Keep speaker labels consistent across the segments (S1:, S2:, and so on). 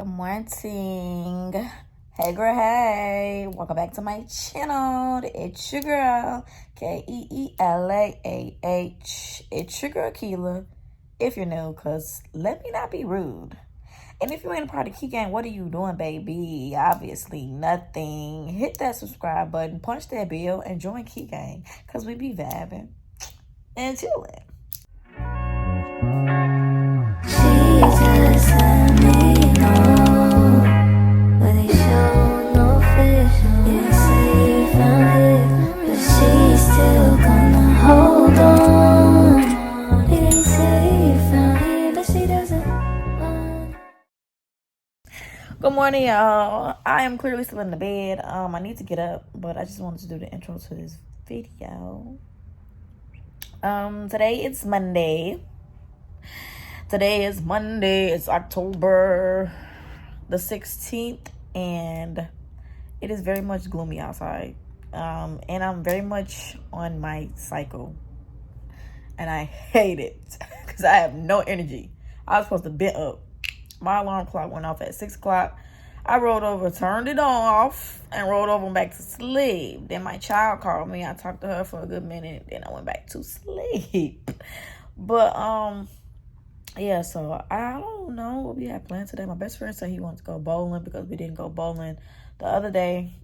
S1: Good morning. Hey girl, hey. Welcome back to my channel. It's your girl, Keelah. It's your girl, Keelah. If you're new, because let me not be rude. And if you ain't a part of Key Gang, what are you doing, baby? Obviously, nothing. Hit that subscribe button, punch that bell, and join Key Gang, because we be vibing and chilling. Good morning, y'all. I am clearly still in the bed. I need to get up, but I just wanted to do the intro to this video. Today it's Monday. It's October the 16th, and it is very much gloomy outside. And I'm very much on my cycle, and I hate it because I have no energy. I was supposed to be up. My alarm clock went off at 6 o'clock. I rolled over, turned it off, and rolled over and back to sleep. Then my child called me. I talked to her for a good minute. Then I went back to sleep. But, yeah, so I don't know what we had planned today. My best friend said he wanted to go bowling because we didn't go bowling the other day.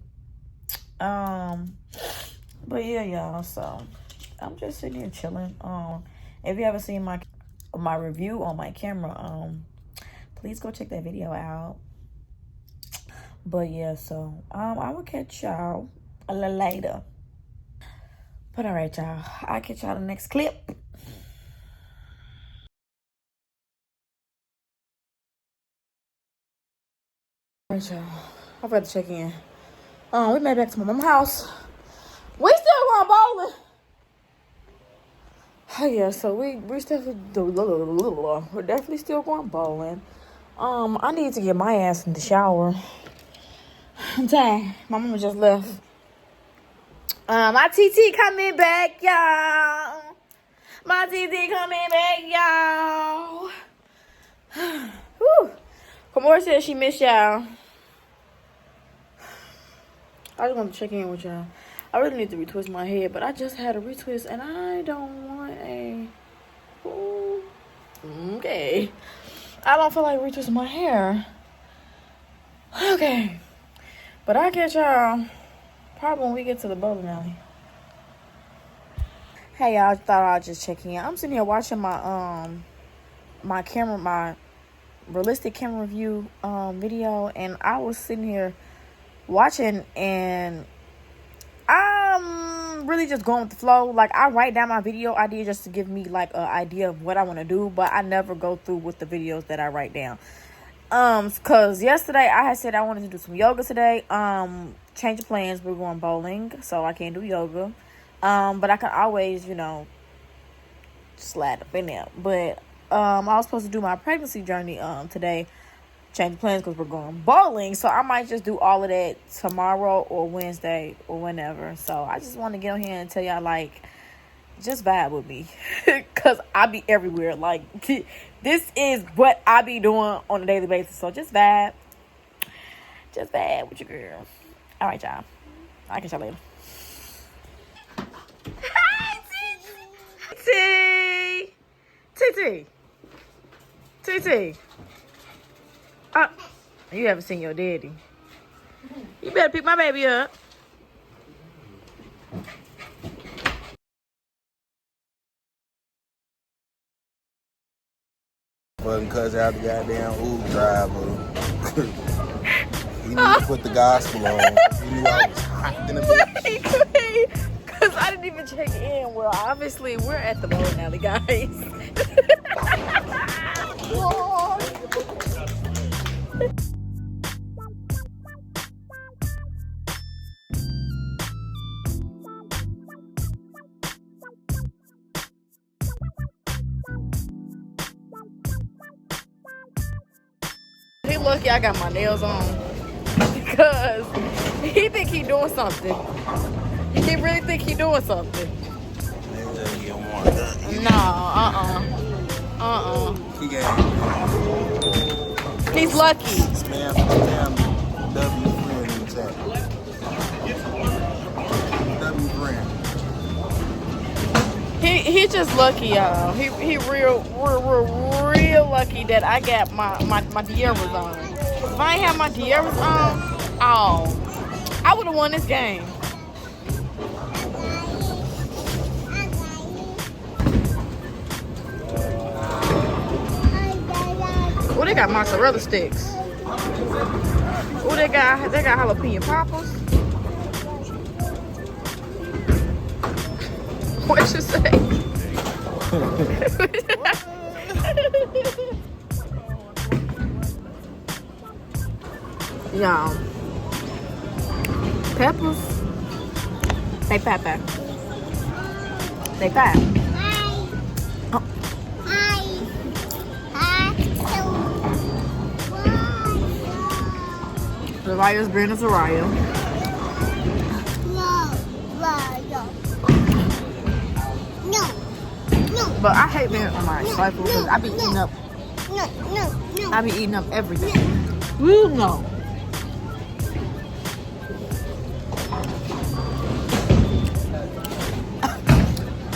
S1: But yeah, y'all, so I'm just sitting here chilling. If you haven't seen my review on my camera, please go check that video out. But yeah, so I will catch y'all a little later. But all right, y'all, I'll catch y'all in the next clip. All right, y'all, I forgot to check in. We made it back to my mom's house. We still going bowling. Oh yeah, so we're definitely still going bowling. I need to get my ass in the shower. I'm tired. My mama just left. My TT coming back, y'all. My TT coming back, y'all. Whew. Kamora said she missed y'all. I just want to check in with y'all. I really need to retwist my head, but I just had a retwist, and I don't want a... Ooh. Okay. I don't feel like retwisting my hair. Okay. But I'll catch y'all probably when we get to the bowling alley. Hey, y'all, thought I'd just check in. I'm sitting here watching my my realistic camera review video, and I was sitting here watching, and I'm really just going with the flow. Like, I write down my video idea just to give me like an idea of what I want to do, but I never go through with the videos that I write down. Cause yesterday I had said I wanted to do some yoga today. Change of plans, we're going bowling, so I can't do yoga. But I can always, slide up in there. But I was supposed to do my pregnancy journey today. Change of plans because we're going bowling. So I might just do all of that tomorrow or Wednesday or whenever. So I just want to get on here and tell y'all, like, just vibe with me. Because I be everywhere. Like, this is what I be doing on a daily basis. So just vibe. Just vibe with your girl. All right, y'all. I'll catch y'all later. Hi, TT. TT. You haven't seen your daddy. You better pick my baby up.
S2: Fucking cuss out the goddamn Uber driver. He need to put the gospel on. He knew I was hot in the bitch.
S1: Because I didn't even check in. Well, obviously, we're at the bowling alley, guys. He lucky I got my nails on because he think he doing something. He really think he doing something. No,
S2: He got
S1: He's lucky.
S2: Spam W friend in the chat. W friend.
S1: He just lucky, y'all. He real lucky that I got my Dieras on. If I ain't have my Dieras on, oh, I would have won this game. Oh, they got mozzarella sticks. Oh, they got jalapeno poppers. What you say? Y'all, peppers, they pepper. They fat. Oh. Zariah's green as Zariah. But I hate being on my cycle because I be eating up. I be eating up everything. You know.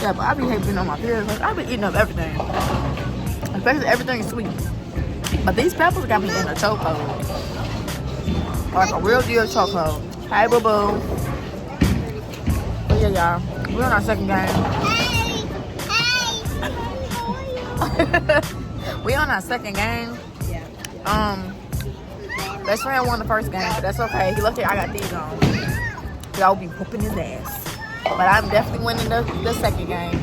S1: Yeah, but I be hating on my period because I be eating up everything. Especially everything sweet. But these peppers got me in a chokehold. Like a real deal chokehold. Hey, boo boo. But yeah, y'all. We're on our second game. We on our second game. Best friend won the first game, but that's okay. He lucky I got these on. Y'all be whooping his ass. But I'm definitely winning the second game.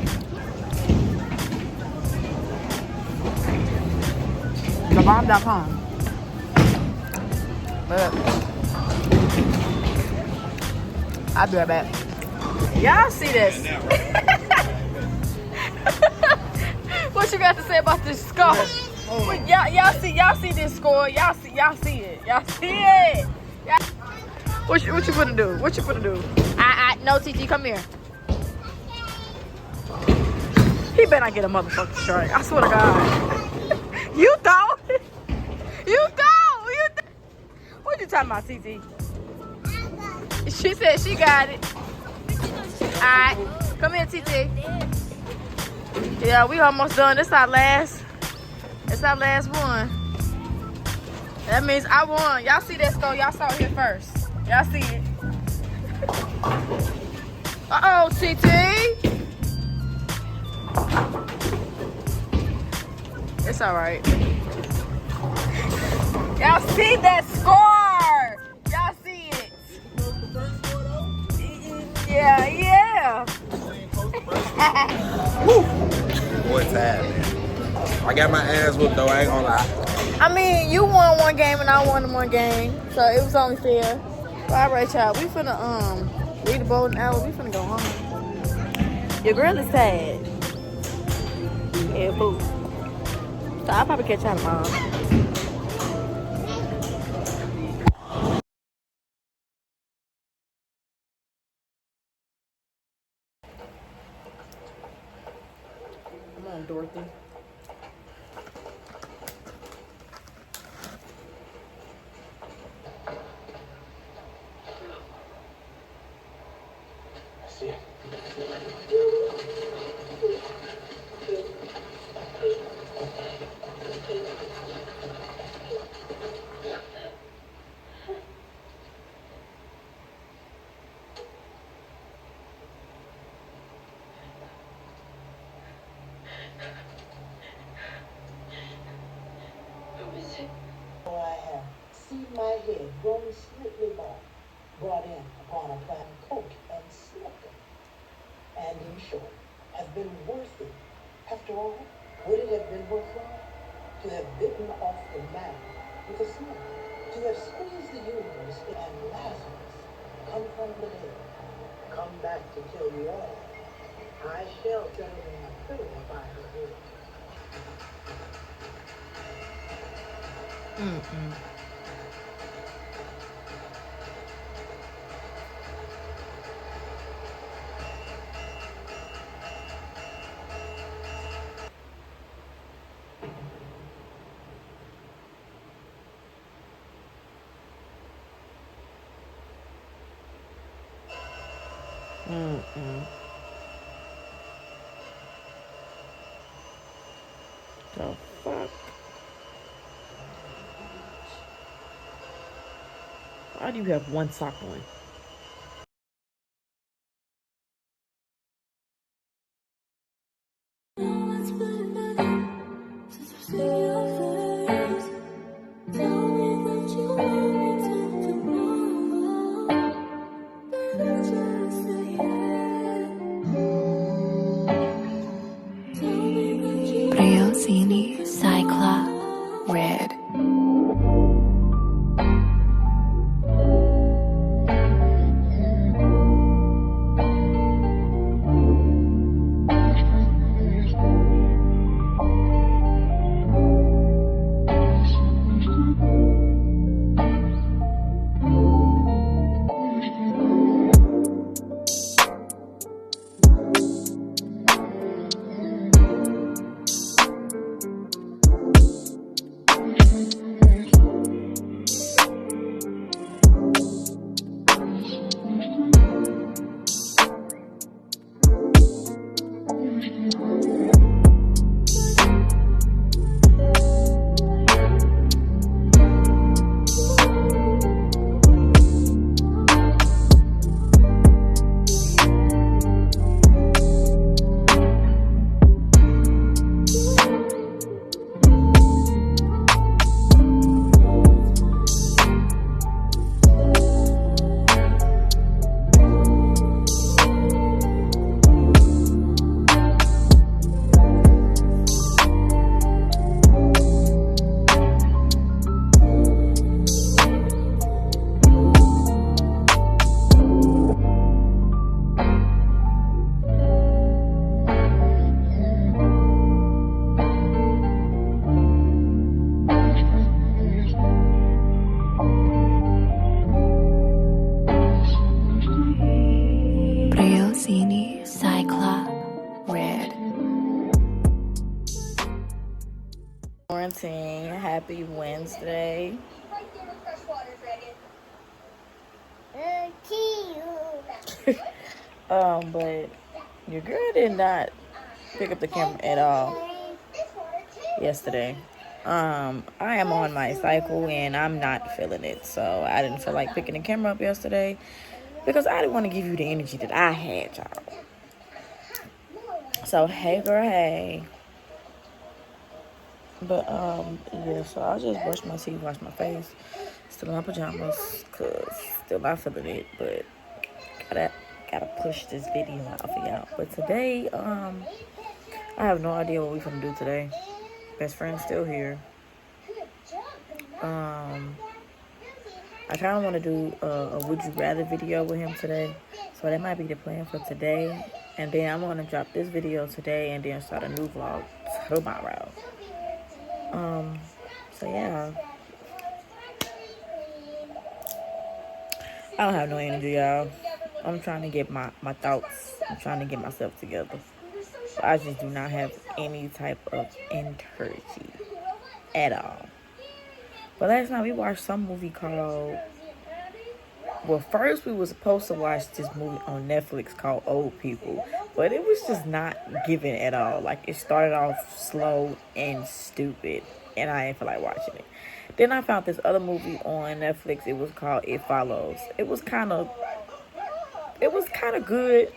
S1: TheBomb.com. But I'll be right back. Y'all see this? What you got to say about this score? Y'all see this score? Y'all see it. What you gonna do? What you gonna do? No, TT, come here. He better not get a motherfucking strike. I swear to God. You thought? What you talking about, TT? She said she got it. Alright, come here, TT. Yeah, we almost done. It's our last one. That means I won. Y'all see that score? Y'all saw it here first. Y'all see it. Uh-oh, TT. It's all right. Y'all see that score? Y'all see it? Yeah.
S2: Boy, tired, man. I got my ass whooped though. I ain't gonna lie.
S1: I mean, you won one game and I won one game, so it was only fair. All right, y'all. We finna leave the bowling alley. We finna go home. Your girl is sad. Yeah, boo. So I'll probably catch y'all tomorrow. Come on, Dorothy.
S3: I have seen my head grown slightly long, brought in upon a plan coat and smoker, and in short, have been worth it. After all, would it have been worthwhile to have bitten off the man with a smile, to have squeezed the universe and Lazarus come from the dead, come back to kill you all? I shall settle in a pillar by her head.
S1: The fuck? Why do you have one sock on?
S4: Cyclops Red. Cyclops Red.
S1: Quarantine. Happy Wednesday. But your girl did not pick up the camera at all yesterday. I am on my cycle and I'm not feeling it, so I didn't feel like picking the camera up yesterday because I didn't want to give you the energy that I had, y'all. So hey girl, hey. But yeah, so I just brushed my teeth, washed my face, still in my pajamas, cause still not feeling it, but gotta push this video out for y'all. But today, I have no idea what we're gonna do today. Best friend's still here. I kind of want to do a would you rather video with him today, so that might be the plan for today. And then I'm gonna drop this video today, and then start a new vlog tomorrow. So yeah, I don't have no energy, y'all. I'm trying to get my thoughts. I'm trying to get myself together. So I just do not have any type of energy at all. But last night we watched some movie called, well, first we were supposed to watch this movie on Netflix called Old People, but it was just not giving at all. Like, it started off slow and stupid, and I didn't feel like watching it. Then I found this other movie on Netflix. It was called It Follows. It was kind of good.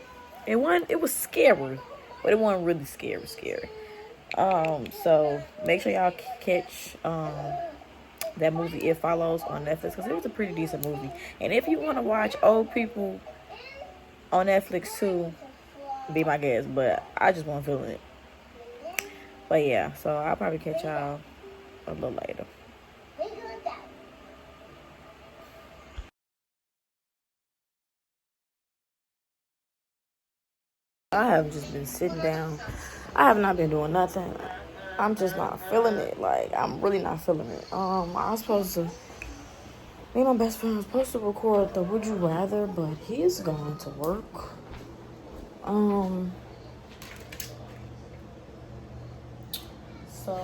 S1: It was scary, but it wasn't really scary. So make sure y'all catch that movie It Follows on Netflix, because it was a pretty decent movie. And if you want to watch Old People on Netflix too, be my guest, but I just wasn't feeling it. But yeah, so I'll probably catch y'all a little later. I have just been sitting down. I have not been doing nothing. I'm just not feeling it. Like, I'm really not feeling it. I was supposed to, me and my best friend was supposed to record the Would You Rather, but he's going to work. So,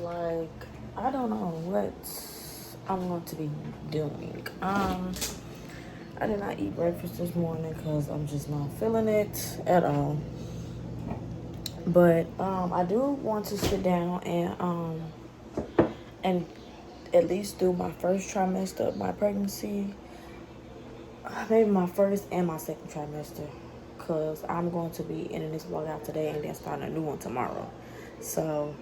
S1: like, I don't know what I'm going to be doing. I did not eat breakfast this morning because I'm just not feeling it at all. But I do want to sit down and at least do my first trimester of my pregnancy. Maybe my first and my second trimester, because I'm going to be ending this vlog out today and then starting a new one tomorrow. So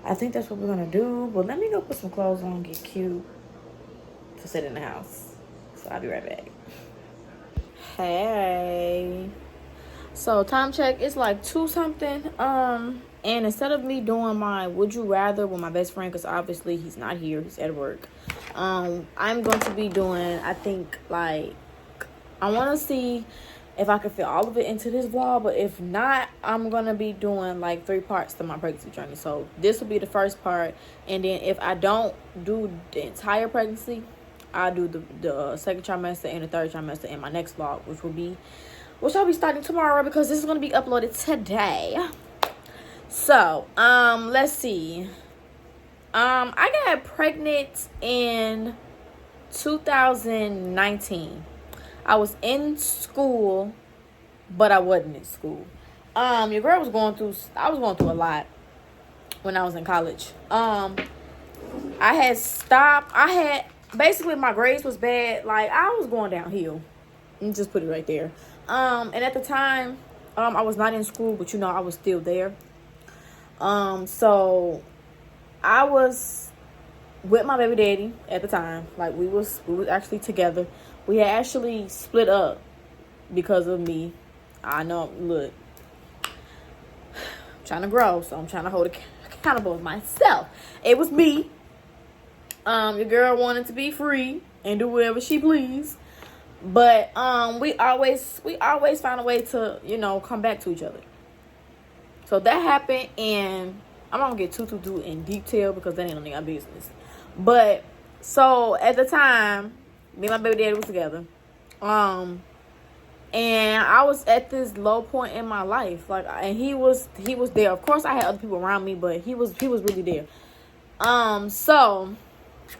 S1: I think that's what we're gonna do. But let me go put some clothes on, get cute to sit in the house. So I'll be right back. Hey, so time check, it's like 2 something. And instead of me doing my would you rather with my best friend, because obviously he's not here, he's at work, I'm going to be doing, I think, like, I want to see if I can fit all of it into this vlog. But if not, I'm going to be doing like 3 parts to my pregnancy journey. So this will be the first part. And then if I don't do the entire pregnancy, I'll do the second trimester and the third trimester in my next vlog, which I'll be starting tomorrow, because this is going to be uploaded today. So, let's see. I got pregnant in 2019. I was in school, but I wasn't in school. Your girl was going through a lot when I was in college. Basically my grades was bad. Like, I was going downhill. And just put it right there. And at the time, I was not in school, but I was still there. So I was with my baby daddy at the time. Like, we was actually together. We had actually split up because of me. I know, look, I'm trying to grow, so I'm trying to hold accountable with myself. It was me. Your girl wanted to be free and do whatever she pleased. But we always found a way to, come back to each other. So that happened, and I'm not gonna get too in detail because that ain't none of our business. But so at the time, me and my baby daddy was together. And I was at this low point in my life. Like, and he was there. Of course I had other people around me, but he was really there. So,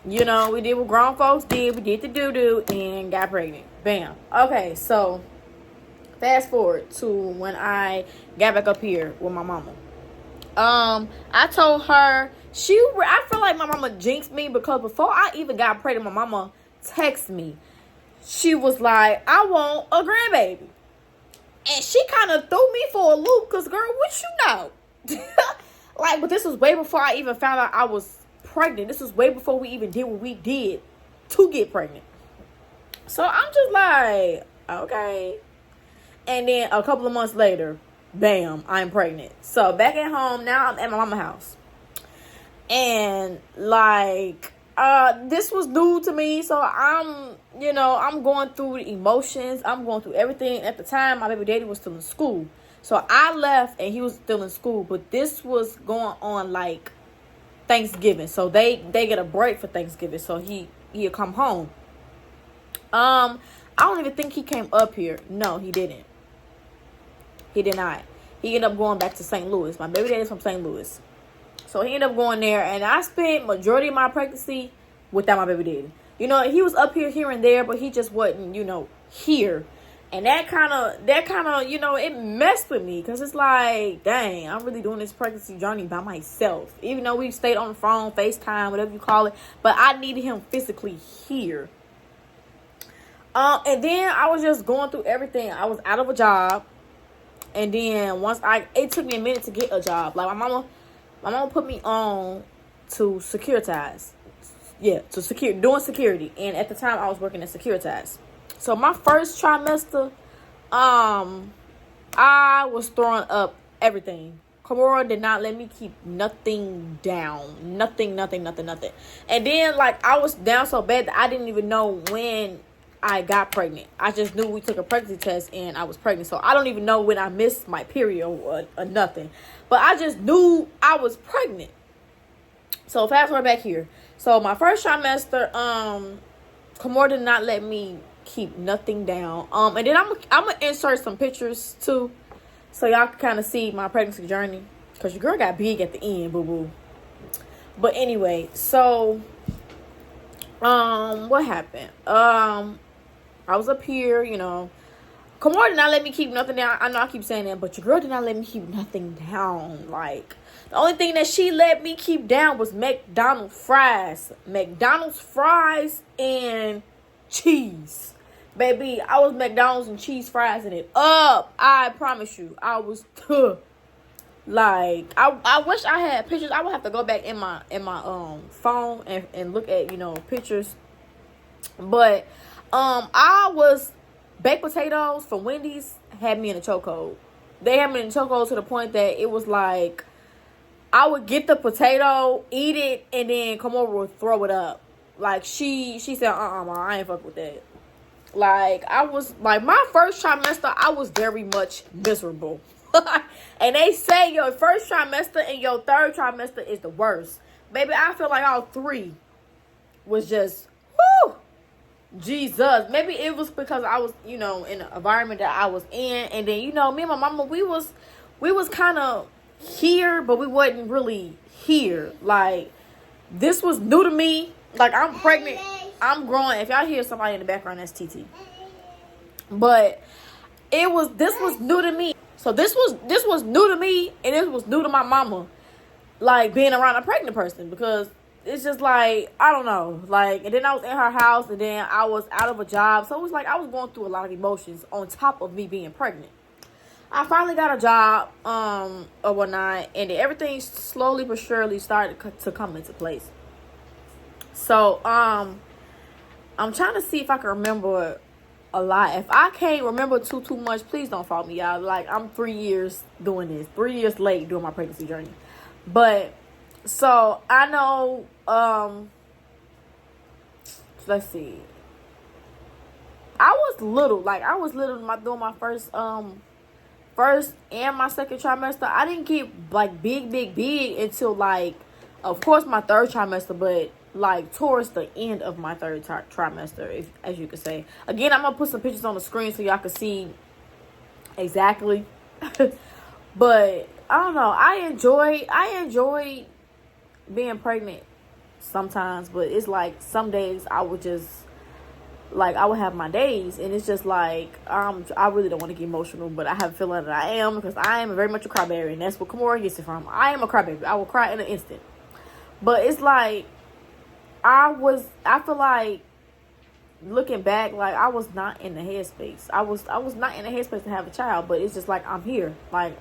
S1: we did what grown folks did. We did the doo-doo and got pregnant. Bam. Okay, so fast forward to when I got back up here with my mama. I told her, I feel like my mama jinxed me, because before I even got pregnant, my mama texted me. She was like, I want a grandbaby. And she kind of threw me for a loop, because, girl, what you know? Like, but this was way before I even found out I was pregnant. This was way before we even did what we did to get pregnant. So I'm just like, okay. And then a couple of months later, bam, I'm pregnant. So back at home, now I'm at my mama's house. And like, this was new to me. So I'm going through the emotions. I'm going through everything. At the time, my baby daddy was still in school. So I left and he was still in school. But this was going on like Thanksgiving. So they get a break for Thanksgiving. So he'll come home. I don't even think he came up here. No, he didn't. He did not. He ended up going back to St. Louis. My baby daddy's from St. Louis. So he ended up going there. And I spent majority of my pregnancy without my baby daddy. He was up here and there, but he just wasn't, here. And that kind of, it messed with me. Because it's like, dang, I'm really doing this pregnancy journey by myself. Even though we stayed on the phone, FaceTime, whatever you call it. But I needed him physically here. And then I was just going through everything. I was out of a job. And then it took me a minute to get a job. Like, my mama put me on to Securitize. Yeah, doing security. And at the time, I was working at Securitize. So my first trimester, I was throwing up everything. Kamora did not let me keep nothing down. Nothing. And then, like, I was down so bad that I didn't even know when I got pregnant. I just knew we took a pregnancy test and I was pregnant. So I don't even know when I missed my period or nothing. But I just knew I was pregnant. So fast forward back here. So my first trimester, Kamora did not let me keep nothing down. And then I'm gonna insert some pictures too, so y'all can kind of see my pregnancy journey. Cause your girl got big at the end, boo boo. But anyway, so what happened? I I was up here, you know. Kamora did not let me keep nothing down. I know I keep saying that, but your girl did not let me keep nothing down. Like, the only thing that she let me keep down was McDonald's fries. McDonald's fries and cheese. Baby, I was McDonald's and cheese fries in it up. I promise you. I was like, I wish I had pictures. I would have to go back in my phone and look at, you know, pictures. But I was baked potatoes from Wendy's had me in a chokehold. They had me in a chokehold to the point that it was like I would get the potato, eat it, and then come over and throw it up. Like she said, Ma, I ain't fuck with that. Like I was like my first trimester, I was very much miserable. And they say your first trimester and your third trimester is the worst. Baby, I feel like all three was just whoo. Jesus. Maybe it was because I was, you know, in the environment that I was in. And then, you know, me and my mama, we was kind of here, but we wasn't really here. Like, this was new to me. Like, I'm pregnant. I'm growing. If y'all hear somebody in the background, that's TT. But this was new to me. So this was new to me, and this was new to my mama. Like, being around a pregnant person, because it's just like, I don't know, like, and then I was in her house, and then I was out of a job, so it was like I was going through a lot of emotions on top of me being pregnant. I finally got a job, or whatnot, and everything slowly but surely started to come into place. So, I'm trying to see if I can remember a lot. If I can't remember too much, please don't fault me, y'all. Like, I'm 3 years doing this, 3 years late doing my pregnancy journey, but. So I know, let's see. I was little doing my first and my second trimester. I didn't get like big until like, of course, my third trimester, but like towards the end of my third trimester, as you could say. Again, I'm gonna put some pictures on the screen so y'all can see exactly. But I don't know. I enjoy being pregnant sometimes, but it's like some days I would have my days, and it's just like I really don't want to get emotional, but I have a feeling that I am, because I am very much a crybaby, and that's what Kamora gets it from. I am a crybaby. I will cry in an instant. But it's like I feel like looking back, like I was not in the headspace. I was not in the headspace to have a child, but it's just like I'm here. Like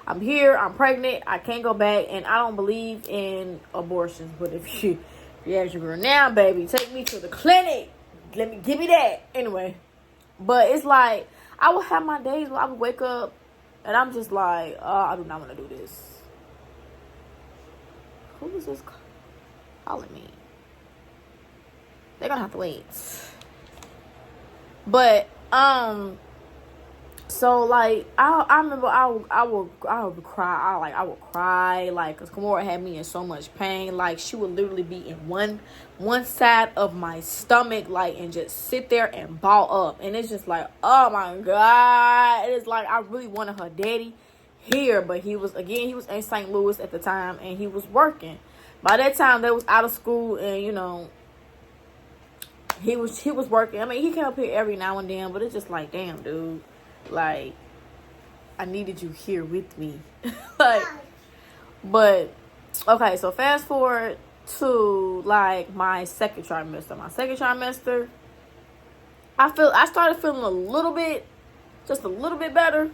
S1: I'm here, I'm pregnant, I can't go back, and I don't believe in abortions. But if you ask your girl now, baby, take me to the clinic. Give me that. Anyway. But it's like, I would have my days where I would wake up, and I'm just like, I do not want to do this. Who is this calling me? They're gonna have to wait. But, so like I remember I would cry. I would cry, like, because Kamora had me in so much pain. Like, she would literally be in one side of my stomach, like, and just sit there and ball up. And it's just like, oh my God. It's like I really wanted her daddy here, but he was in St. Louis at the time, and he was working. By that time they was out of school, and you know, he was working. I mean, he came up here every now and then, but it's just like, damn, dude. Like, I needed you here with me. Like, but okay, so fast forward to like my second trimester. I started feeling just a little bit better,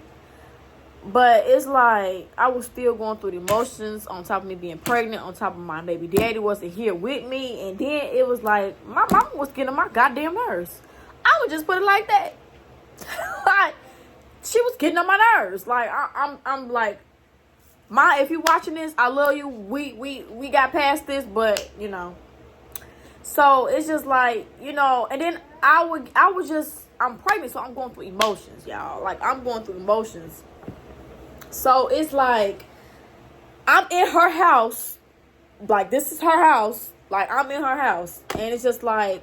S1: but it's like I was still going through the emotions on top of me being pregnant, on top of my baby daddy wasn't here with me, and then it was like my mama was getting on my goddamn nerves. I would just put it like that. Like, she was getting on my nerves. Like, I'm like, Ma, if you watching this, I love you. We got past this, but you know. So it's just like, you know, and then I'm pregnant, so I'm going through emotions, y'all. Like, I'm going through emotions. So it's like I'm in her house. Like, this is her house. Like, I'm in her house, and it's just like,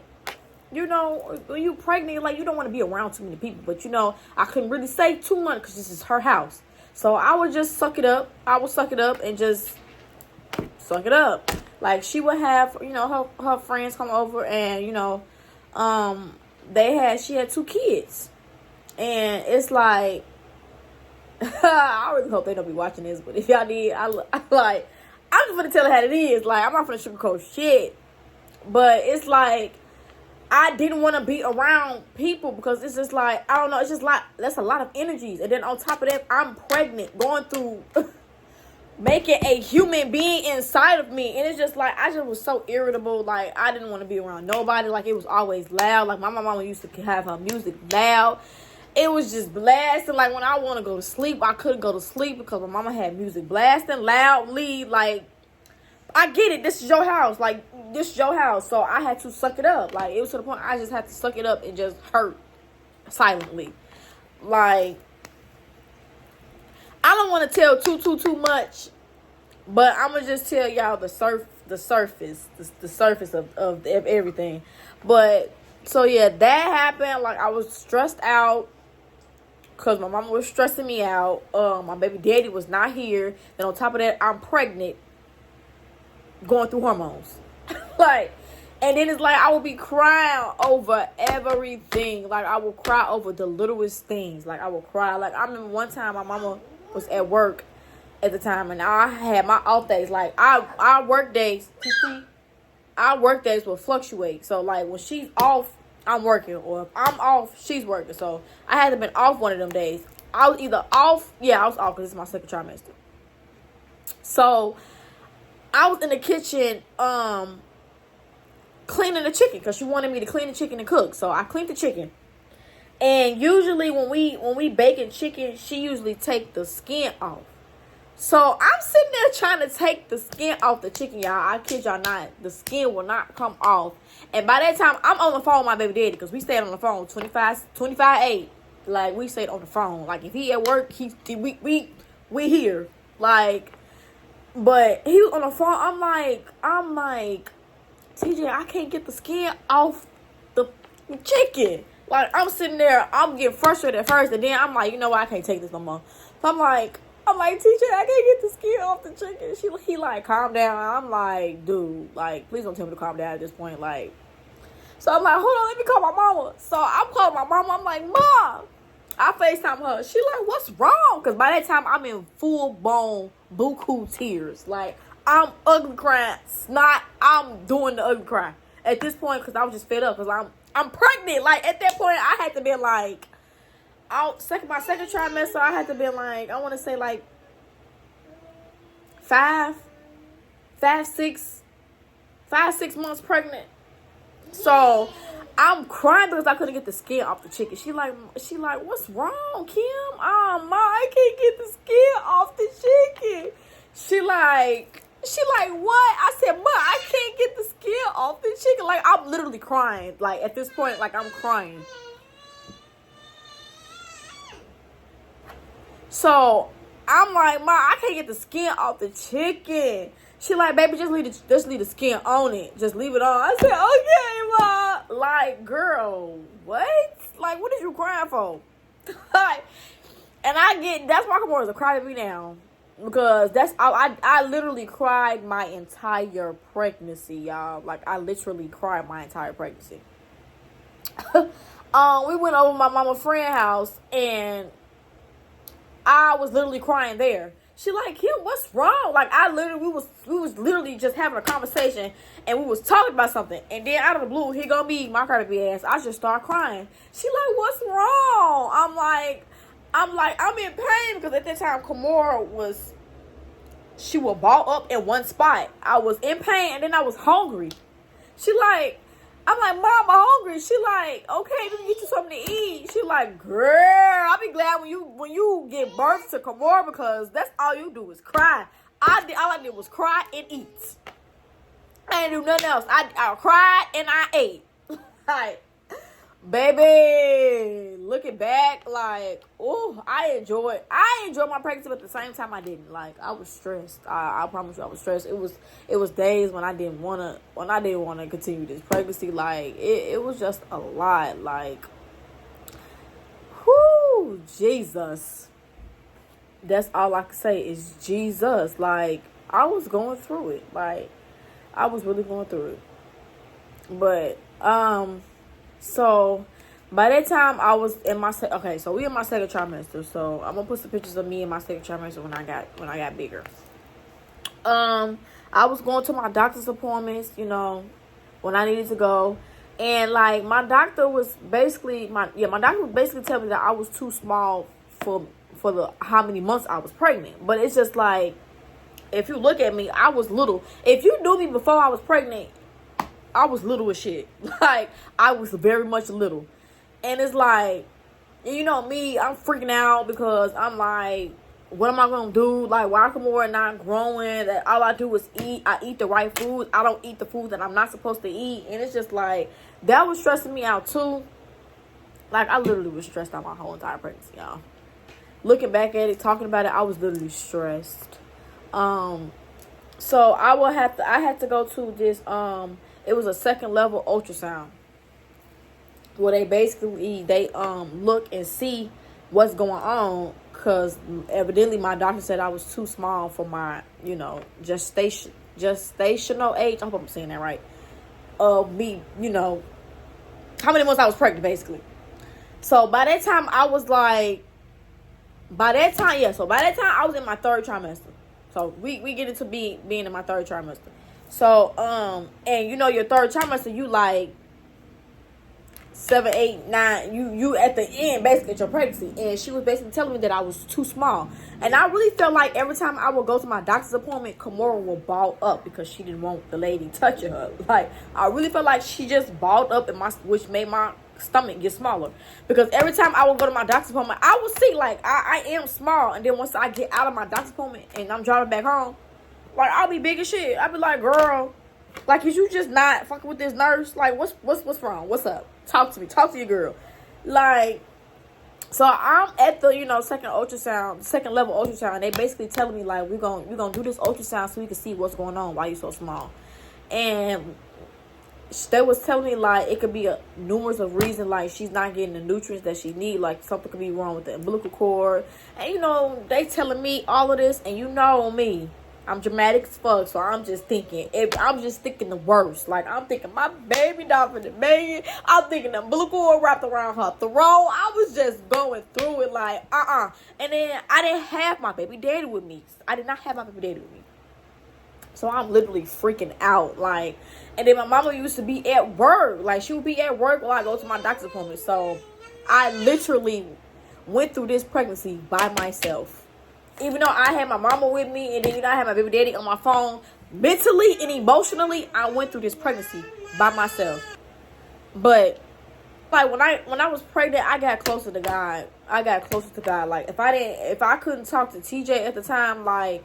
S1: you know, when you pregnant, like, you don't want to be around too many people. But, you know, I couldn't really say too much because this is her house. So I would just suck it up. I would suck it up and just suck it up. Like, she would have, you know, her friends come over and, you know, she had 2 kids. And it's like, I really hope they don't be watching this, but if y'all did, I'm just gonna tell her how it is. Like, I'm not gonna sugarcoat shit. But it's like, I didn't want to be around people because it's just like, I don't know, it's just like, that's a lot of energies. And then on top of that, I'm pregnant, going through making a human being inside of me. And it's just like, I just was so irritable. Like, I didn't want to be around nobody. Like, it was always loud. Like, my mama used to have her music loud. It was just blasting. Like, when I want to go to sleep, I couldn't go to sleep because my mama had music blasting loudly. Like, I get it. This is your house. Like, this is your house. So I had to suck it up. Like, it was to the point I just had to suck it up and just hurt silently. Like, I don't want to tell too much, but I'm going to just tell y'all the surface of everything. But, so yeah, that happened. Like, I was stressed out because my mama was stressing me out. My baby daddy was not here. Then on top of that, I'm pregnant, going through hormones. Like, and then it's like, I would be crying over everything. Like, I will cry over the littlest things. Like, I will cry. Like, I remember one time my mama was at work at the time, and I had my off days. Like, our work days will fluctuate. So, like, when she's off, I'm working, or if I'm off, she's working. So I had to been off one of them days. I was either off, I was off because it's my second trimester. So I was in the kitchen cleaning the chicken because she wanted me to clean the chicken and cook. So I cleaned the chicken. And usually when we baking chicken, she usually take the skin off. So I'm sitting there trying to take the skin off the chicken, y'all. I kid y'all not. The skin will not come off. And by that time, I'm on the phone with my baby daddy because we stayed on the phone 25/8. Like, we stayed on the phone. Like, if he at work, we here. Like, but he was on the phone. I'm like, TJ, I can't get the skin off the chicken. Like, I'm sitting there, I'm getting frustrated at first, and then I'm like, you know what, I can't take this no more. So I'm like, TJ, I can't get the skin off the chicken. He like, calm down. I'm like, dude, like, please don't tell me to calm down at this point. Like, so I'm like, hold on, let me call my mama. So I'm calling my mama. I'm like, Mom. I FaceTime her. She like, what's wrong? Because by that time, I'm in full-blown buku tears. Like, I'm ugly crying. Snot. I'm doing the ugly cry. At this point, because I was just fed up. Because I'm pregnant. Like, at that point, I had to be like, my second trimester, I had to be like, I want to say like 6 months pregnant. So I'm crying because I couldn't get the skin off the chicken. She like, what's wrong, Kim? Oh, Ma, I can't get the skin off the chicken. She like, what? I said, Ma, I can't get the skin off the chicken. Like, I'm literally crying. Like, at this point, like, I'm crying. So I'm like, Ma, I can't get the skin off the chicken. She like, baby, just leave the skin on it. Just leave it on. I said, okay, Ma. Like, girl, what? Like, what is you crying for? Like, and that's why Kamora is a cry to me now. Because I literally cried my entire pregnancy, y'all. Like, I literally cried my entire pregnancy. We went over my mama friend's house, and I was literally crying there. She like, Kim, what's wrong? Like, we was literally just having a conversation, and we was talking about something, and then out of the blue, here gonna be my crybaby ass. I just start crying. She like, what's wrong? I'm in pain because at that time, Kamora she was balled up in one spot. I was in pain, and then I was hungry. I'm like, Mom, I'm hungry. She like, okay, let me get you something to eat. She like, girl, I'll be glad when you give birth to Kamora because that's all you do is cry. All I did was cry and eat. I didn't do nothing else. I cried and I ate. Like, baby, looking back, like, oh, I enjoyed my pregnancy, but at the same time, I didn't. Like, I was stressed. I promise you, I was stressed. It was days when I didn't want to continue this pregnancy. Like, it was just a lot. Like, whoo, Jesus. That's all I can say is Jesus. Like, I was going through it. Like, I was really going through it. But, so By that time, I was in my okay. So we in my second trimester. So I'm gonna put some pictures of me in my second trimester when I got bigger. I was going to my doctor's appointments, you know, when I needed to go, and like my doctor was basically my doctor was basically telling me that I was too small for the how many months I was pregnant. But it's just like, if you look at me, I was little. If you knew me before I was pregnant, I was little as shit. Like, I was very much little. And it's like, you know me, I'm freaking out because I'm like, what am I going to do? Like, why come we're not growing? That all I do is eat. I eat the right food. I don't eat the food that I'm not supposed to eat. And it's just like, that was stressing me out too. Like, I literally was stressed out my whole entire pregnancy, y'all. Looking back at it, talking about it, I was literally stressed. So I had to go to this, it was a second level ultrasound, where they basically, look and see what's going on, because evidently my doctor said I was too small for my, you know, gestational age. I hope I'm saying that right. Of me, you know, how many months I was pregnant, basically. So by that time I was like, by that time I was in my third trimester. So we get into being in my third trimester. So and you know, your third trimester, you like 7, 8, 9, you at the end basically at your pregnancy. And she was basically telling me that I was too small. And I really felt like every time I would go to my doctor's appointment, Kimora would ball up because she didn't want the lady touching her. Like, I really felt like she just balled up, which made my stomach get smaller. Because every time I would go to my doctor's appointment, I would see like I am small. And then once I get out of my doctor's appointment and I'm driving back home, like, I'll be big as shit. I'll be like, girl, like, is you just not fucking with this nurse? Like, what's wrong? What's up? Talk to me. Talk to your girl. Like, so I'm at the, you know, second level ultrasound. They basically telling me, like, we're gonna do this ultrasound so we can see what's going on, why you so small. And they was telling me, like, it could be a numerous of reasons, like, she's not getting the nutrients that she need, like, something could be wrong with the umbilical cord. And, you know, they telling me all of this, and you know me, I'm dramatic as fuck, so I'm just thinking the worst. Like, I'm thinking my baby daughter, the baby. I'm thinking the umbilical cord wrapped around her throat. I was just going through it like, And then I didn't have my baby daddy with me. I did not have my baby daddy with me. So I'm literally freaking out. Like, and then my mama used to be at work. Like, she would be at work while I go to my doctor's appointment. So I literally went through this pregnancy by myself. Even though I had my mama with me, and then, you know, I had my baby daddy on my phone, mentally and emotionally, I went through this pregnancy by myself. But like, when I was pregnant, I got closer to God. Like, if I couldn't talk to TJ at the time, like,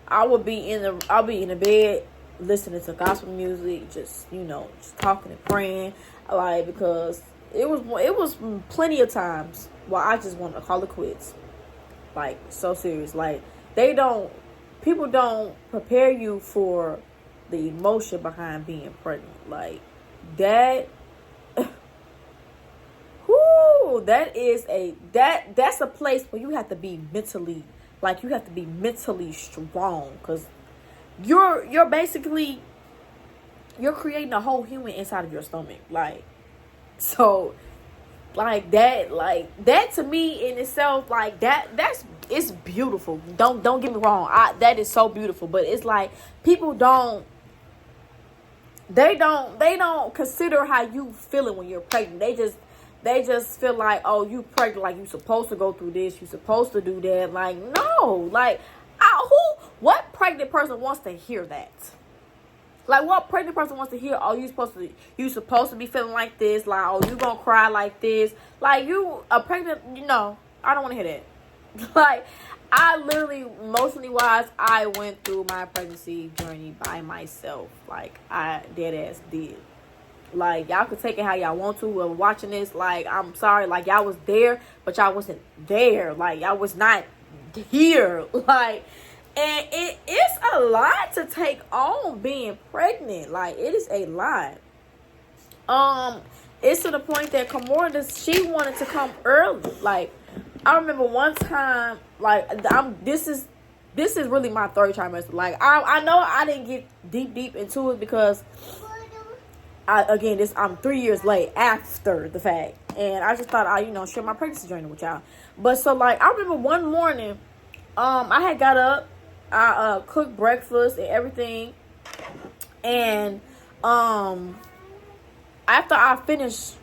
S1: I'll be in the bed listening to gospel music, just, you know, just talking and praying, like, because it was plenty of times where I just wanted to call it quits. Like, so serious. Like, people don't prepare you for the emotion behind being pregnant. Like, that, that's a place where you have to be mentally, like, you have to be mentally strong, because you're basically, you're creating a whole human inside of your stomach. Like, so, like that to me in itself, like, it's beautiful. Don't get me wrong. That is so beautiful. But it's like, people don't consider how you feeling when you're pregnant. They just feel like, oh, you pregnant, like, you supposed to go through this, you supposed to do that. Like, no, like, what pregnant person wants to hear that? Like, what pregnant person wants to hear, oh, you supposed to be feeling like this, like, oh, you gonna cry like this. Like, you a pregnant, you know, I don't want to hear that. Like, I literally, emotionally wise, I went through my pregnancy journey by myself. Like, I dead ass did. Like, y'all can take it how y'all want to. Whoever watching this, like, I'm sorry, like, y'all was there, but y'all wasn't there. Like, y'all was not here. Like, and it's a lot to take on being pregnant. Like, it is a lot. It's to the point that Kimora, she wanted to come early. Like, I remember one time, like, this is really my third trimester. Like, I know I didn't get deep into it because I'm 3 years late after the fact. And I just thought I share my pregnancy journey with y'all. But so like I remember one morning, I had got up, I cooked breakfast and everything, and after I finished,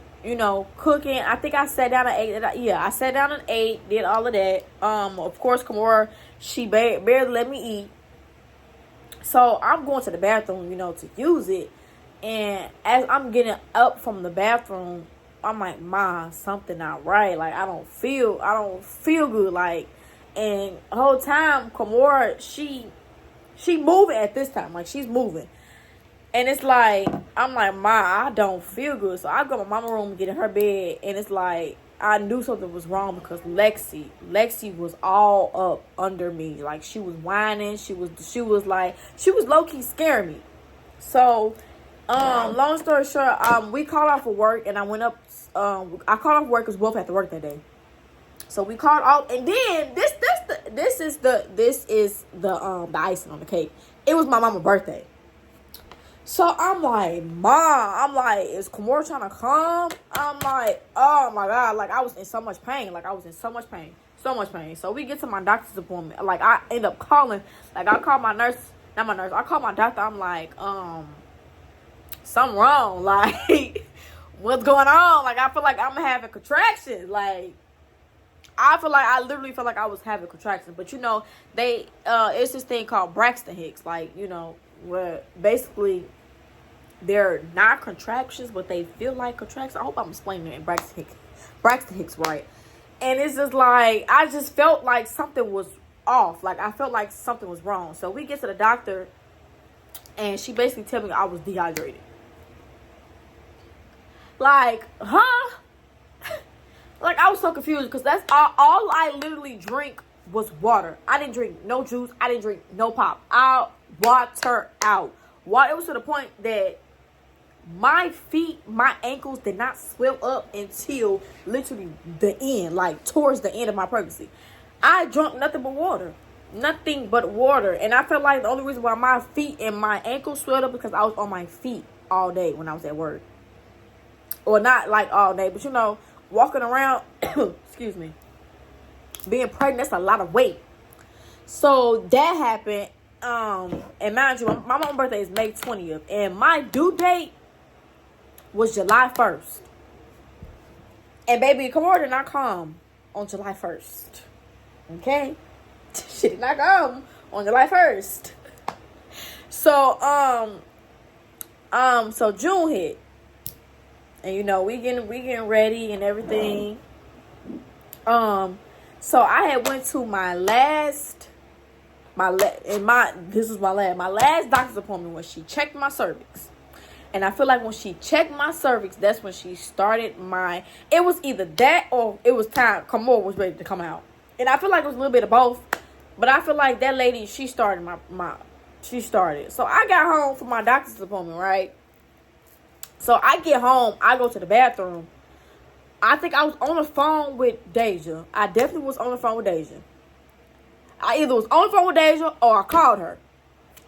S1: cooking, I think I sat down at 8. Yeah, I sat down at 8, did all of that. Of course, Kamora, she barely let me eat. So I'm going to the bathroom, to use it. And as I'm getting up from the bathroom, I'm like, Ma, something not right. Like, I don't feel good. Like, and the whole time, Kamora, she moving at this time. Like, she's moving. And it's like, I'm like, Ma, I don't feel good. So I go to my mama room and get in her bed. And it's like, I knew something was wrong because Lexi was all up under me. Like, she was whining. She was low-key scaring me. So, long story short, we called off for work. And I went up, I called off work because both had to work that day. So we called off. And then, this is the icing on the cake. It was my mama's birthday. So I'm like, Mom, is Kamora trying to come? I'm like, oh my God. Like, I was in so much pain. So we get to my doctor's appointment. Like, I end up calling. Like, I called my nurse. Not my nurse. I called my doctor. I'm like, something wrong. Like, what's going on? Like, I feel like I'm having contractions. Like, I literally felt like I was having contractions. But, it's this thing called Braxton Hicks. Like, where basically they're not contractions, but they feel like contractions. I hope I'm explaining it in Braxton Hicks right. And it's just like, I just felt like something was off. Like, I felt like something was wrong. So we get to the doctor, and she basically told me I was dehydrated. Like, huh? Like, I was so confused because that's all I literally drink was water. I didn't drink no juice. I didn't drink no pop. I water out. It was to the point that my feet, my ankles did not swell up until literally the end, like towards the end of my pregnancy. I drank nothing but water. And I felt like the only reason why my feet and my ankles swelled up because I was on my feet all day when I was at work. Or not like all day, but walking around, excuse me, being pregnant, that's a lot of weight. So that happened. And mind you, my mom's birthday is May 20th. And my due date was July 1st. And baby, Kamora did not come on July 1st. Okay? She did not come on July 1st. So, so June hit. And we getting ready and everything. So I had went to my last doctor's appointment when she checked my cervix. And I feel like when she checked my cervix, that's when she started it was either that or it was time Kamora was ready to come out. And I feel like it was a little bit of both. But I feel like that lady, she started she started. So I got home from my doctor's appointment, right? So I get home, I go to the bathroom. I think I was on the phone with Deja. I definitely was on the phone with Deja. I either was on the phone with Deja or I called her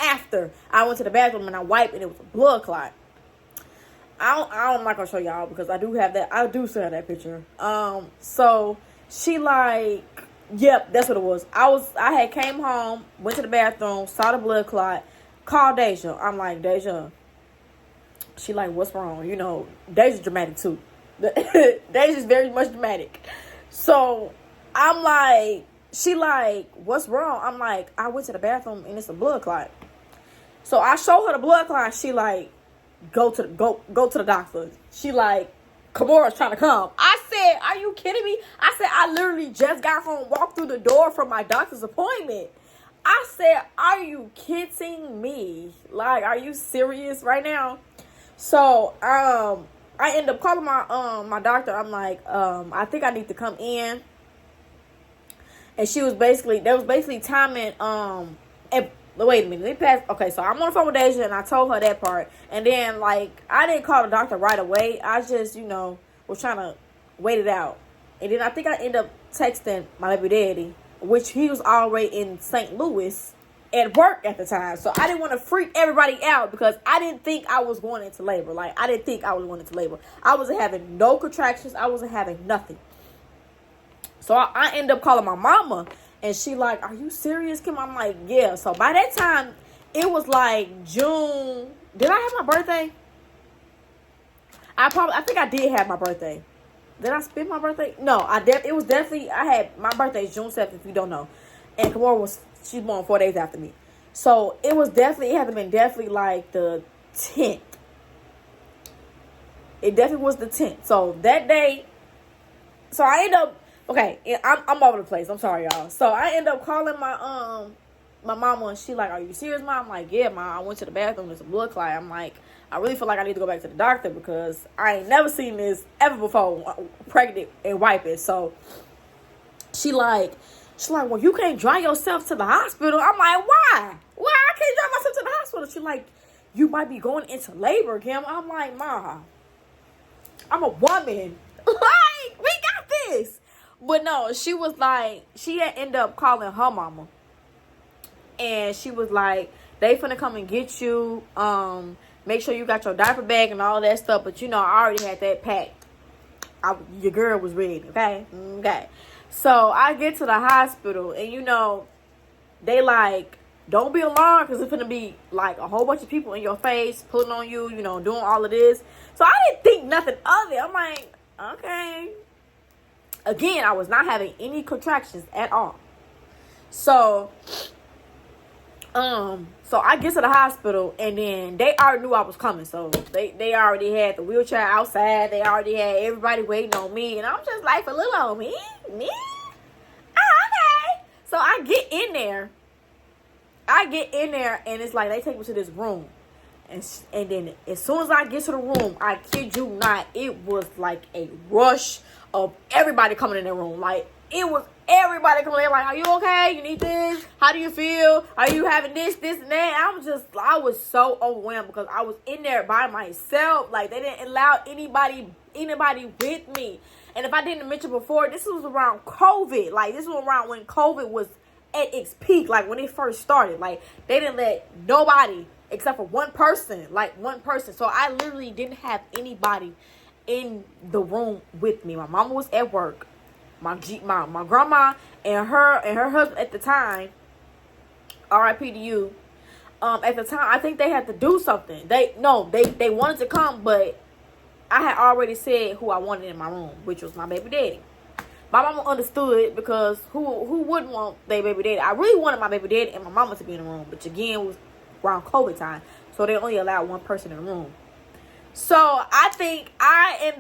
S1: after I went to the bathroom and I wiped and it was a blood clot. I'm not gonna show y'all because I do have that. I do still have that picture. So she like, yep, that's what it was. I had came home, went to the bathroom, saw the blood clot, called Deja. I'm like, Deja. She like, what's wrong? Deja's dramatic too. Deja's very much dramatic. So I'm like, she like, what's wrong? I'm like, I went to the bathroom and it's a blood clot. So I show her the blood clot. She like, go to the doctor. She like, Kamora's trying to come. I said, are you kidding me? I said, I literally just got home, walked through the door from my doctor's appointment. I said, are you kidding me? Like, are you serious right now? So, I end up calling my doctor. I'm like, I think I need to come in. And they was basically timing, wait a minute, okay, so I'm on the phone with Deja, and I told her that part. And then, like, I didn't call the doctor right away. I just, was trying to wait it out. And then I think I ended up texting my baby daddy, which he was already in St. Louis. at work at the time. So I didn't want to freak everybody out because I didn't think I was going into labor. Like, I didn't think I was going into labor. I wasn't having no contractions. I wasn't having nothing. So I ended up calling my mama. And she like, are you serious, Kim? I'm like, yeah. So by that time, it was like June. Did I have my birthday? I think I did have my birthday. Did I spend my birthday? No, it was definitely, I had, my birthday is June 7th, if you don't know. And Kamora she's born 4 days after me. So it had to been definitely like the 10th. It definitely was the 10th. So that day, so I ended up, okay, I'm all over the place. I'm sorry, y'all. So I ended up calling my mama, and she like, are you serious, Mom? I'm like, yeah, Mom. I went to the bathroom. There's a blood clot. I'm like, I really feel like I need to go back to the doctor because I ain't never seen this ever before, pregnant and wiping. So she's like, well, you can't drive yourself to the hospital. I'm like, why? Why I can't drive myself to the hospital? She's like, you might be going into labor, Kim. I'm like, Ma, I'm a woman. Like, we got this. But no, she was like, she had ended up calling her mama. And she was like, they finna come and get you. Make sure you got your diaper bag and all that stuff. But, I already had that packed. Your girl was ready, okay? Okay. So, I get to the hospital. And, they like, don't be alarmed. Because it's finna be, like, a whole bunch of people in your face. Pulling on you, doing all of this. So, I didn't think nothing of it. I'm like, okay. Again, I was not having any contractions at all. So I get to the hospital, and then they already knew I was coming. So they already had the wheelchair outside. They already had everybody waiting on me. And I'm just like, for little old me? Me? Oh, okay. So I get in there. And it's like, they take me to this room. And then as soon as I get to the room, I kid you not, it was like a rush of everybody coming in the room. Like, it was everybody coming in, like, are you okay? You need this? How do you feel? Are you having this, and that? I was so overwhelmed because I was in there by myself. Like, they didn't allow anybody with me. And if I didn't mention before, this was around COVID. Like, this was around when COVID was at its peak, like when it first started. Like, they didn't let nobody except for one person. So I literally didn't have anybody in the room with me. My mama was at work. My grandma and her husband at the time, R.I.P. to you. At the time, I think they had to do something. They wanted to come, but I had already said who I wanted in my room, which was my baby daddy. My mama understood because who wouldn't want their baby daddy? I really wanted my baby daddy and my mama to be in the room, but again, it was around COVID time, so they only allowed one person in the room. So I think I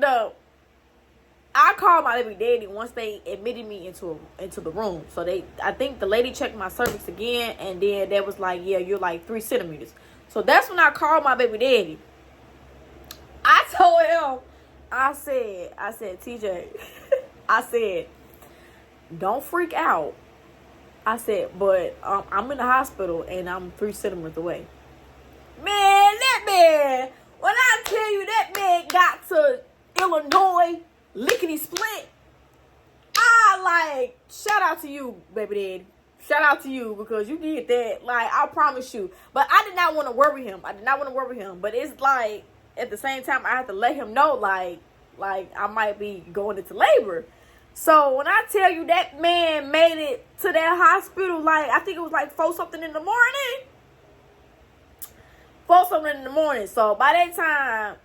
S1: called my baby daddy once they admitted me into the room. So I think the lady checked my cervix again, and then they was like, yeah, you're like 3 centimeters. So that's when I called my baby daddy. I told him, I said, TJ, I said, don't freak out. I said, but I'm in the hospital and I'm 3 centimeters away. Man, that man, when I tell you that man got to Illinois, lickety split, shout out to you, baby daddy. Shout out to you because you did that. Like, I promise you. But I did not want to worry him. But it's like, at the same time, I had to let him know, like I might be going into labor. So when I tell you that man made it to that hospital, like, I think it was like 4 something in the morning. So by that time,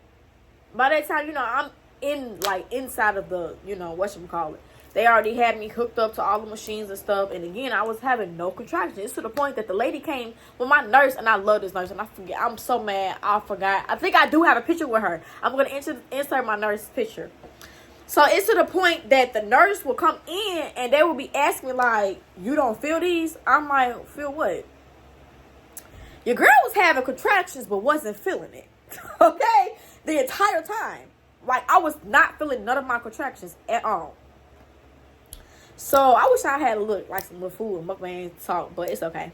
S1: I'm inside of the, whatchamacallit. They already had me hooked up to all the machines and stuff. And again, I was having no contractions. It's to the point that the lady came with my nurse, and I love this nurse, and I forget. I'm so mad. I forgot. I think I do have a picture with her. I'm going to insert my nurse's picture. So it's to the point that the nurse will come in, and they will be asking me, like, you don't feel these? I'm like, feel what? Your girl was having contractions, but wasn't feeling it. Okay? The entire time. Like, I was not feeling none of my contractions at all. So I wish I had some little food and mukbang talk, but it's okay.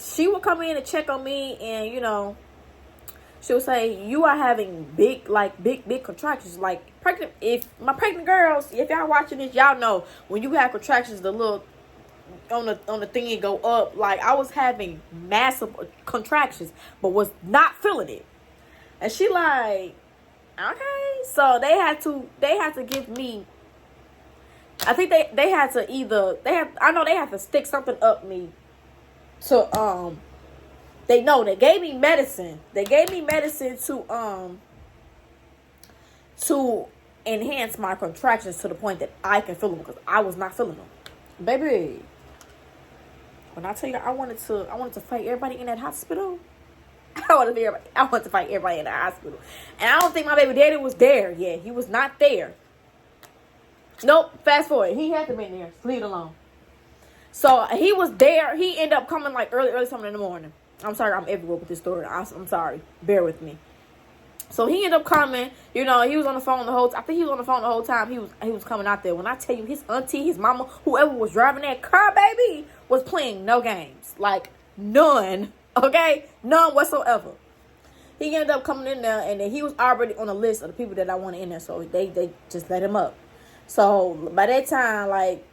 S1: She would come in and check on me, and she would say, you are having big contractions. Like, pregnant girls, if y'all watching this, y'all know when you have contractions, the little the thingy go up. Like, I was having massive contractions, but was not feeling it. And she like, okay. So they had to give me, I think they had to either, I know they had to stick something up me to, they gave me medicine. They gave me medicine to enhance my contractions to the point that I can feel them, because I was not feeling them. Baby, when I tell you I wanted to fight everybody in that hospital, I wanted to fight everybody in the hospital. And I don't think my baby daddy was there yet. He was not there. Nope. Fast forward. He had to be there. Leave it alone. So he was there. He ended up coming like early something in the morning. I'm sorry, I'm everywhere with this story. I'm sorry. Bear with me. So he ended up coming. You know, he was on the phone the whole time. I think he was on the phone the whole time he was coming out there. When I tell you, his auntie, his mama, whoever was driving that car, baby, was playing no games. Like, none. Okay? None whatsoever. He ended up coming in there, and then he was already on the list of the people that I wanted in there. So they just let him up. So by that time, like,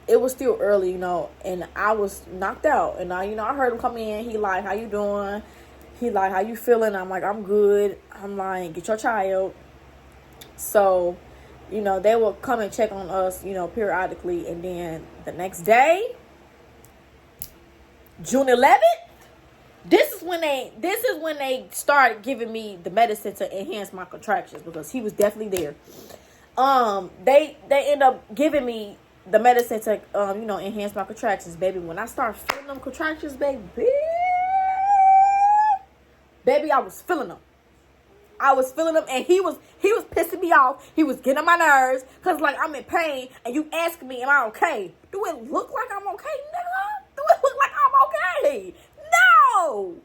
S1: it was still early, you know, and I was knocked out. And I heard him come in. He like, how you doing? He like, how you feeling? I'm like, I'm good. I'm like, get your child. So, they will come and check on us, periodically. And then the next day, June 11th, this is when they started giving me the medicine to enhance my contractions, because he was definitely there. They end up giving me the medicine to enhance my contractions, baby. When I started feeling them contractions, baby, I was feeling them. And he was pissing me off. He was getting on my nerves, because, like, I'm in pain, and you ask me, am I okay? Do it look like I'm okay, nigga? Do it look like I'm okay? No,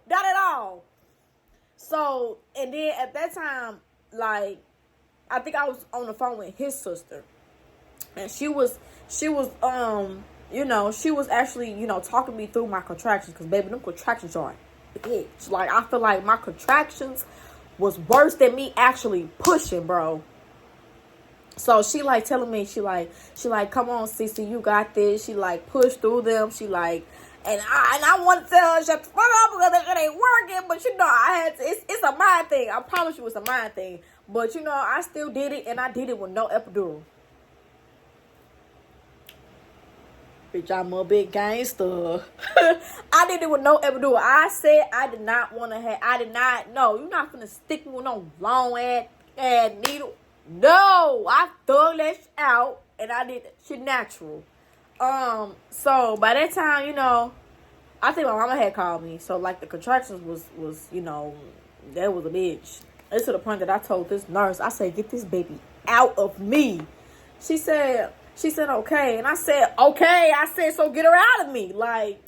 S1: not at all. So, and then at that time, like, I think I was on the phone with his sister, and she was actually, talking me through my contractions, because, baby, them contractions are bitch. Like, I feel like my contractions was worse than me actually pushing, bro. So she like telling me, she like, come on, Cece, you got this. She like push through them. She like, and I want to tell her shut the fuck up, because it ain't working. But I had to. It's a mind thing. I promise you, it's a mind thing. But I still did it, and I did it with no epidural. Bitch, I'm a big gangster. I did it with no epidural. I said I did not want to have. I did not. No, you're not gonna stick me with no long ass needle. No, I threw that shit out, and I did that shit natural. So by that time, I think my mama had called me. So, like, the contractions was that was a bitch. It's to the point that I told this nurse, I said, get this baby out of me. She said, okay. And I said, okay. I said, so get her out of me. Like,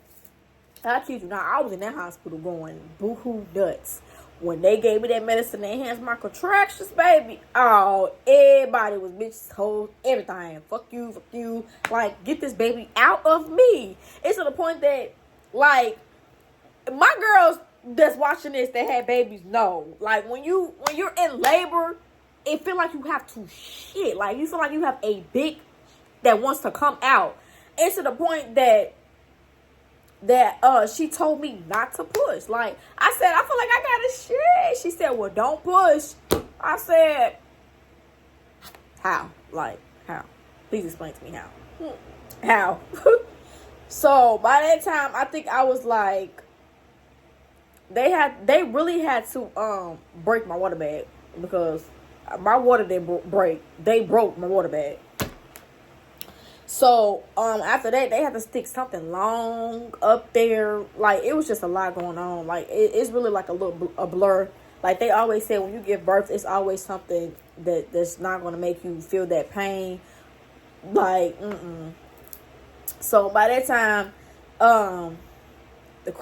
S1: I kid you not, I was in that hospital going boo-hoo nuts. When they gave me that medicine to enhance my contractions, baby, oh, everybody was bitches, hoes, everything. Fuck you. Like, get this baby out of me. It's to the point that, like, my girls that's watching this that had babies know. Like, when you're in labor, it feel like you have to shit. Like, you feel like you have a big that wants to come out. It's to the point that she told me not to push. Like, I said, I feel like I gotta shit. She said, well, don't push. I said, how? Like, how? Please explain to me how. How? So by that time, I think I was like, they really had to break my water bag, because my water didn't break. They broke my water bag. So, after that, they had to stick something long up there. Like, it was just a lot going on. Like, it's really like a blur. Like, they always say when you give birth, it's always something that's not going to make you feel that pain. Like, So, by that time, the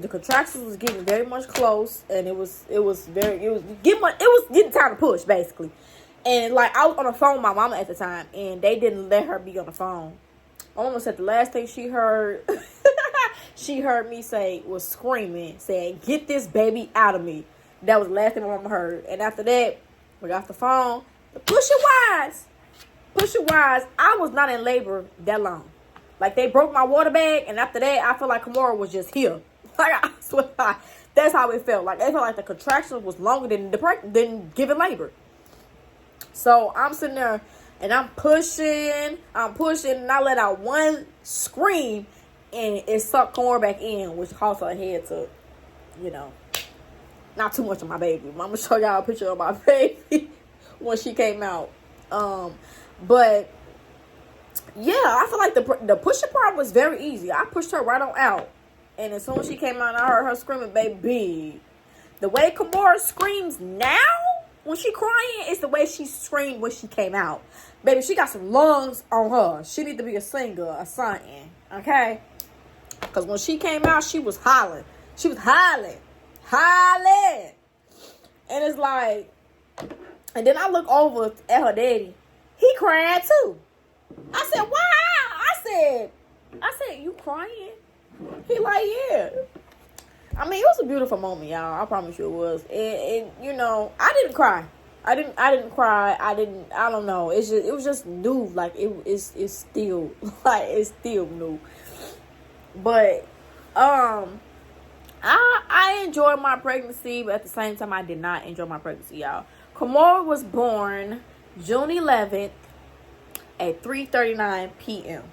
S1: contractions was getting very much close, and it was getting time to push, basically. And, like, I was on the phone with my mama at the time, and they didn't let her be on the phone. My mama said the last thing she heard, she heard me say, was screaming, saying, get this baby out of me. That was the last thing my mama heard. And after that, we got off the phone. Push it wise. push-wise, I was not in labor that long. Like, they broke my water bag, and after that, I feel like Kimora was just here. Like, I swear to God, that's how it felt. Like, it felt like the contraction was longer than giving labor. So, I'm sitting there, and I'm pushing, and I let out one scream, and it sucked Kimora back in, which caused her head to, you know, not too much of my baby. I'm going to show y'all a picture of my baby when she came out. But yeah, I feel like the pushing part was very easy. I pushed her right on out, and as soon as she came out, I heard her screaming, "Baby!" The way Kimora screams now when she crying is the way she screamed when she came out. Baby, she got some lungs on her. She need to be a singer or something, okay? Because when she came out, she was hollering. She was hollering, and it's like, and then I look over at her daddy. He cried too. I said, "Why?" I said, "You crying?" He like, "Yeah." I mean, it was a beautiful moment, y'all. I promise you it was. And you know, I didn't cry. I didn't cry. I don't know. It was just new. Like, it's still, like, it's still new. But, I enjoyed my pregnancy, but at the same time, I did not enjoy my pregnancy, y'all. Kimora was born June 11th at 3:39 p.m.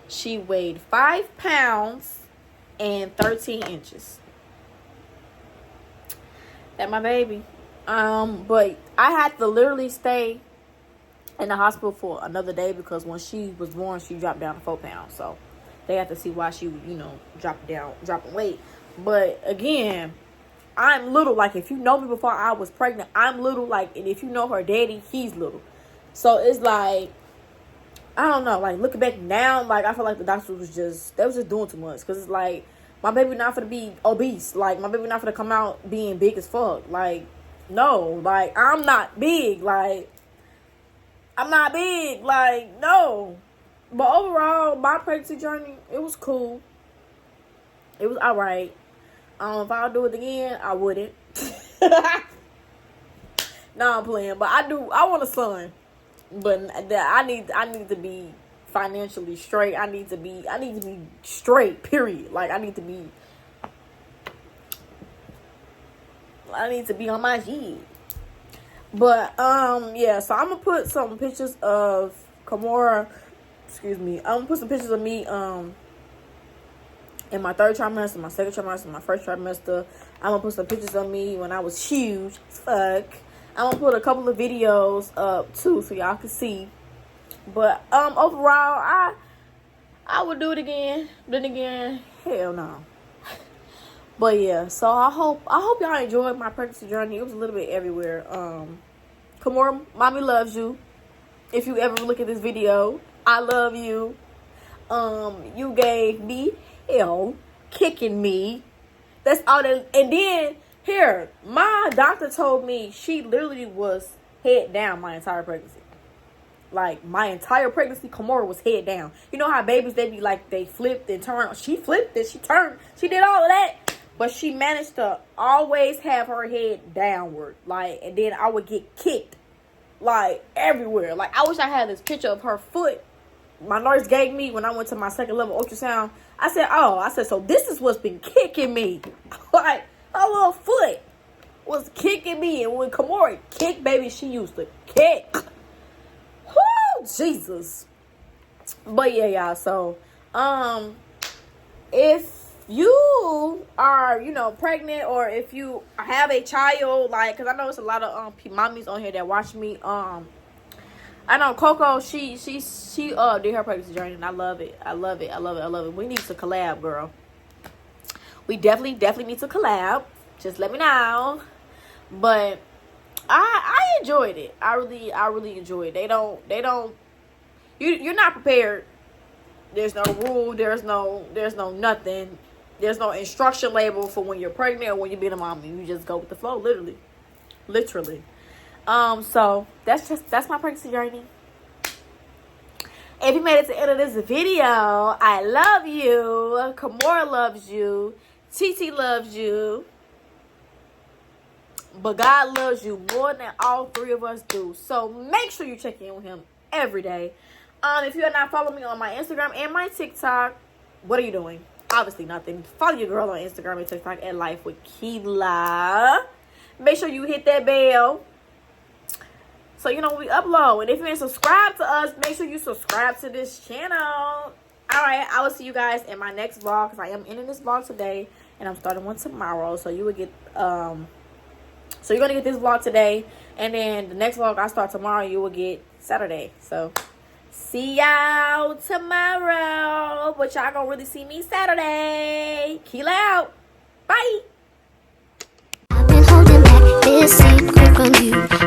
S1: She weighed 5 pounds and 13 inches. That my baby. But I had to literally stay in the hospital for another day because when she was born, she dropped down to 4 pounds. So they had to see why she, dropping weight. But again, I'm little. Like, if you know me before I was pregnant, I'm little. Like, and if you know her daddy, he's little. So it's like, I don't know. Like, looking back now, like, I feel like the doctor was just doing too much. Because it's like, my baby not gonna be obese. Like, my baby not gonna come out being big as fuck. Like, no. Like, I'm not big. Like, I'm not big. Like, no. But overall, my pregnancy journey, it was cool. It was alright. If I'll do it again, I wouldn't. No, I'm playing. But I want a son. But I need to be financially straight. I need to be straight, period. Like, I need to be on my G. But yeah, so I'm gonna put some pictures of Kimora. Excuse me. I'm gonna put some pictures of me in my third trimester, my second trimester, my first trimester. I'm gonna put some pictures of me when I was huge. Fuck. I'm gonna put a couple of videos up too so y'all can see. But overall, I would do it again. Then again, hell no. But yeah, so I hope y'all enjoyed my pregnancy journey. It was a little bit everywhere. Kimora, mommy loves you. If you ever look at this video, I love you. You gave me hell, kicking me. That's all that. And then here, my doctor told me she literally was head down my entire pregnancy. Like, my entire pregnancy, Kimora was head down. You know how babies, they be like, they flipped and turned. She flipped it, she turned, she did all of that. But she managed to always have her head downward. Like, and then I would get kicked, like, everywhere. Like, I wish I had this picture of her foot my nurse gave me when I went to my second level ultrasound. I said, so this is what's been kicking me. Like, her little foot was kicking me. And when Kimora kicked, baby, she used to kick. Whoo, Jesus. But yeah, y'all. So, if you are, pregnant, or if you have a child, like, because I know it's a lot of mommies on here that watch me. I know Coco, she did her pregnancy journey, and I love it. I love it. We need to collab, girl. We definitely need to collab. Just let me know. But I enjoyed it. I really enjoyed it. You're not prepared. There's no rule. There's no nothing. There's no instruction label for when you're pregnant or when you're being a mom. You just go with the flow, literally. So that's my pregnancy journey. If you made it to the end of this video, I love you. Kimora loves you. TT loves you. But God loves you more than all three of us do. So make sure you check in with him every day. If you are not following me on my Instagram and my TikTok, what are you doing? Obviously nothing. Follow your girl on Instagram and TikTok at Lifewithkeelah. Make sure you hit that bell so you know when we upload. And if you ain't subscribed to us, make sure you subscribe to this channel. Alright, I will see you guys in my next vlog, because I am ending this vlog today and I'm starting one tomorrow. So you will get so you're gonna get this vlog today, and then the next vlog I start tomorrow, you will get Saturday. So see y'all tomorrow, but y'all gonna really see me Saturday. Keelah out. Bye.
S5: I've been holding back this secret from you.